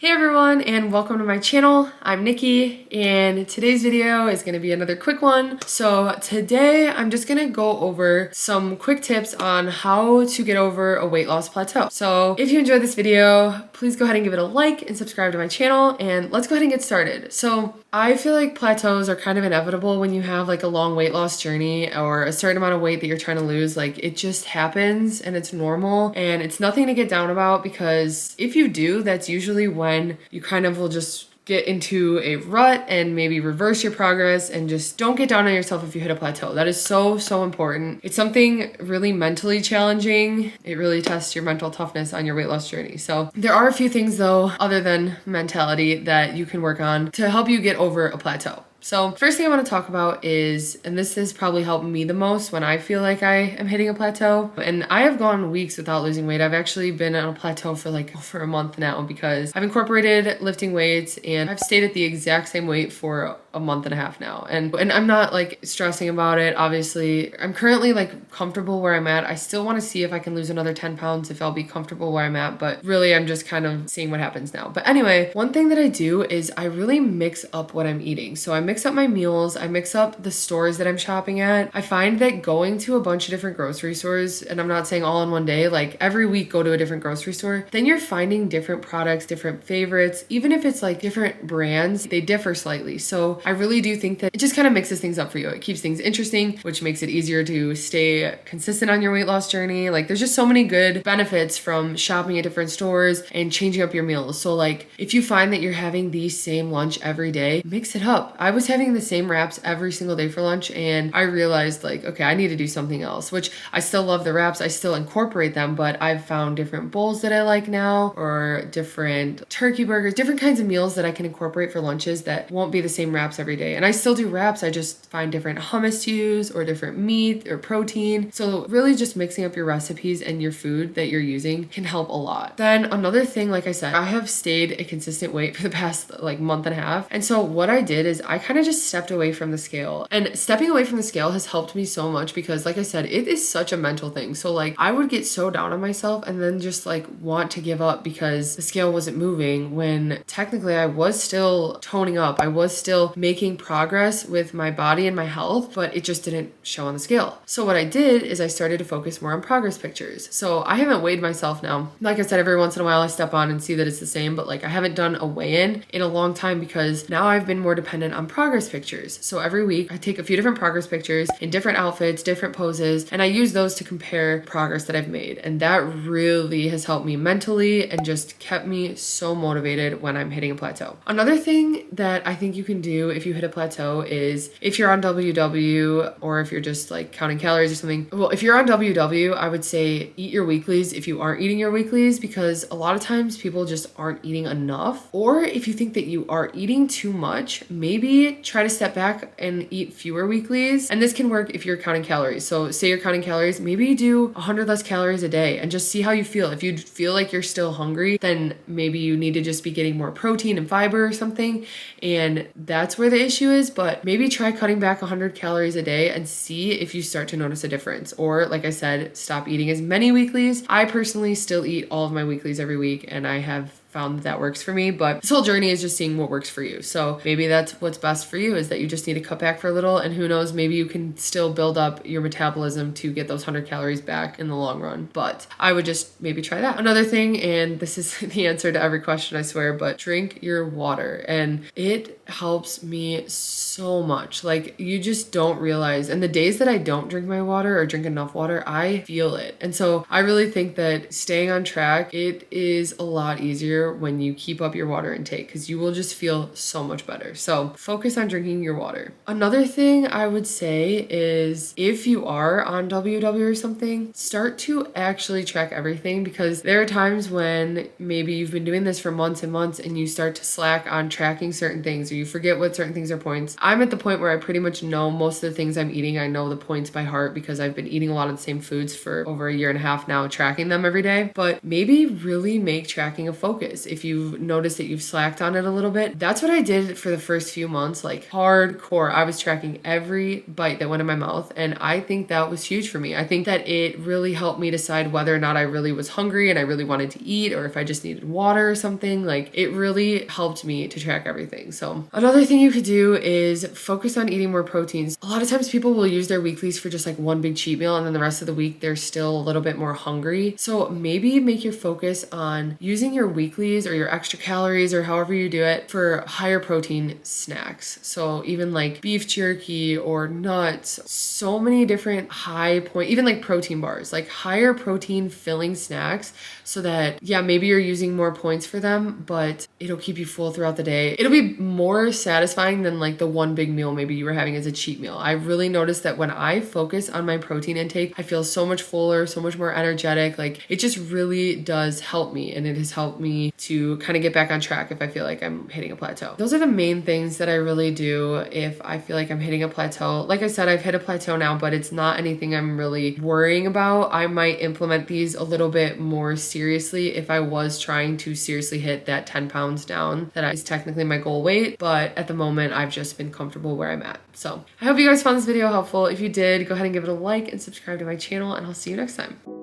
Hey everyone, and welcome to my channel. I'm Nikki, and today's video is going to be another quick one. So today I'm just going to go over some quick tips on how to get over a weight loss plateau. So if you enjoyed this video, please go ahead and give it a like and subscribe to my channel, and let's go ahead and get started. So I feel like plateaus are kind of inevitable when you have like a long weight loss journey or a certain amount of weight that you're trying to lose. Like it just happens and it's normal and it's nothing to get down about, because if you do, that's usually when you kind of will just get into a rut and maybe reverse your progress, and just don't get down on yourself if you hit a plateau. That is so important. It's something really mentally challenging. It really tests your mental toughness on your weight loss journey. So there are a few things though, other than mentality, that you can work on to help you get over a plateau. So first thing I want to talk about is, and this has probably helped me the most when I feel like I am hitting a plateau, and I have gone weeks without losing weight. I've actually been on a plateau for a month now, because I've incorporated lifting weights and I've stayed at the exact same weight for a month and a half now. And I'm not like stressing about it. Obviously, I'm currently like comfortable where I'm at. I still want to see if I can lose another 10 pounds if I'll be comfortable where I'm at, but really I'm just kind of seeing what happens now. But anyway, one thing that I do is I really mix up what I'm eating. So I mix up my meals, I mix up the stores that I'm shopping at. I find that going to a bunch of different grocery stores, and I'm not saying all in one day, like every week go to a different grocery store, then you're finding different products, different favorites. Even if it's like different brands, they differ slightly. So I really do think that it just kind of mixes things up for you. It keeps things interesting, which makes it easier to stay consistent on your weight loss journey. Like there's just so many good benefits from shopping at different stores and changing up your meals. So like if you find that you're having the same lunch every day, mix it up. I was having the same wraps every single day for lunch, and I realized like, okay, I need to do something else, which I still love the wraps. I still incorporate them, but I've found different bowls that I like now, or different turkey burgers, different kinds of meals that I can incorporate for lunches that won't be the same wraps every day. And I still do wraps. I just find different hummus to use, or different meat or protein. So really just mixing up your recipes and your food that you're using can help a lot. Then another thing, like I said, I have stayed a consistent weight for the past like month and a half. And so what I did is I kind of just stepped away from the scale. And stepping away from the scale has helped me so much, because like I said, it is such a mental thing. So like I would get so down on myself and then just like want to give up because the scale wasn't moving, when technically I was still toning up. I was still making progress with my body and my health, but it just didn't show on the scale. So what I did is I started to focus more on progress pictures. So I haven't weighed myself now. Like I said, every once in a while I step on and see that it's the same, but like I haven't done a weigh-in in a long time, because now I've been more dependent on progress pictures. So every week I take a few different progress pictures in different outfits, different poses, and I use those to compare progress that I've made. And that really has helped me mentally and just kept me so motivated when I'm hitting a plateau. Another thing that I think you can do if you hit a plateau is, if you're on WW, or if you're just like counting calories or something. Well, if you're on WW, I would say eat your weeklies if you aren't eating your weeklies, because a lot of times people just aren't eating enough. Or if you think that you are eating too much, maybe try to step back and eat fewer weeklies. And this can work if you're counting calories. So say you're counting calories, maybe do 100 less calories a day and just see how you feel. If you feel like you're still hungry, then maybe you need to just be getting more protein and fiber or something. And that's where the issue is. But maybe try cutting back 100 calories a day and see if you start to notice a difference. Or like I said, stop eating as many weeklies. I personally still eat all of my weeklies every week, and I have found that works for me. But this whole journey is just seeing what works for you. So maybe that's what's best for you, is that you just need to cut back for a little, and who knows, maybe you can still build up your metabolism to get those 100 calories back in the long run. But I would just maybe try that. Another thing, and this is the answer to every question, I swear, but drink your water. And it helps me so much. Like you just don't realize. And the days that I don't drink my water or drink enough water, I feel it. And so I really think that staying on track, it is a lot easier when you keep up your water intake, because you will just feel so much better. So focus on drinking your water. Another thing I would say is, if you are on WW or something, start to actually track everything, because there are times when maybe you've been doing this for months and months and you start to slack on tracking certain things, or you forget what certain things are points. I'm at the point where I pretty much know most of the things I'm eating. I know the points by heart because I've been eating a lot of the same foods for over a year and a half now, tracking them every day. But maybe really make tracking a focus. If you've noticed that you've slacked on it a little bit, that's what I did for the first few months, like hardcore. I was tracking every bite that went in my mouth, and I think that was huge for me. I think that it really helped me decide whether or not I really was hungry and I really wanted to eat, or if I just needed water or something. Like, it really helped me to track everything. So another thing you could do is focus on eating more proteins. A lot of times people will use their weeklies for just like one big cheat meal, and then the rest of the week they're still a little bit more hungry. So maybe make your focus on using your weeklies or your extra calories or however you do it for higher protein snacks. So even like beef jerky or nuts, so many different high point, even like protein bars, like higher protein filling snacks, so that, yeah, maybe you're using more points for them, but it'll keep you full throughout the day. It'll be more satisfying than like the one big meal maybe you were having as a cheat meal. I really noticed that when I focus on my protein intake, I feel so much fuller, so much more energetic. Like, it just really does help me, and it has helped me to kind of get back on track if I feel like I'm hitting a plateau. Those are the main things that I really do if I feel like I'm hitting a plateau. Like I said, I've hit a plateau now, but it's not anything I'm really worrying about. I might implement these a little bit more seriously if I was trying to seriously hit that 10 pounds down that is technically my goal weight, but at the moment I've just been comfortable where I'm at. So I hope you guys found this video helpful. If you did, go ahead and give it a like and subscribe to my channel, and I'll see you next time.